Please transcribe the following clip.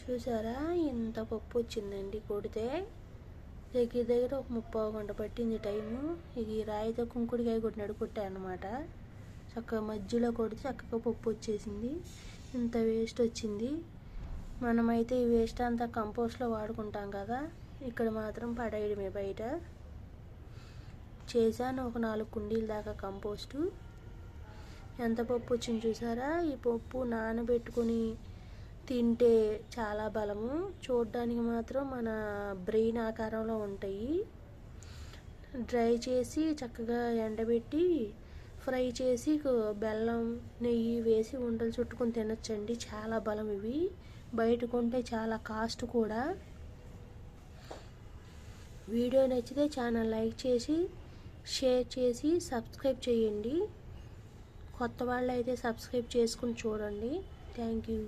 చూసారా ఇంత పప్పు వచ్చిందండి కొడితే. దగ్గర ఒక 30 గంట పట్టింది టైము. ఈ రాయితో కుంకుడికాయ కొట్టినాడు కొట్టాను అనమాట. చక్కగా మధ్యలో కొడితే చక్కగా పప్పు వచ్చేసింది. ఇంత వేస్ట్ వచ్చింది. మనమైతే ఈ వేస్ట్ అంతా కంపోస్ట్లో వాడుకుంటాం కదా, ఇక్కడ మాత్రం పడేయడమే బయట. చేశాను ఒక 4 కుండీల దాకా కంపోస్టు. ఎంత పప్పు వచ్చింది చూసారా. ఈ పప్పు నానబెట్టుకొని తింటే చాలా బలము. చూడడానికి మాత్రం మన బ్రెయిన్ ఆకారంలో ఉంటాయి. డ్రై చేసి చక్కగా ఎండబెట్టి ఫ్రై చేసి బెల్లం నెయ్యి వేసి ఉండలు చుట్టుకొని తినొచ్చండి. చాలా బలం ఇవి. బయట కొంటే చాలా కాస్ట్ కూడా. వీడియో నచ్చితే ఛానల్ లైక్ చేసి షేర్ చేసి సబ్స్క్రైబ్ చేయండి. కొత్త వాళ్ళు అయితే సబ్స్క్రైబ్ చేసుకుని చూడండి. Thank you.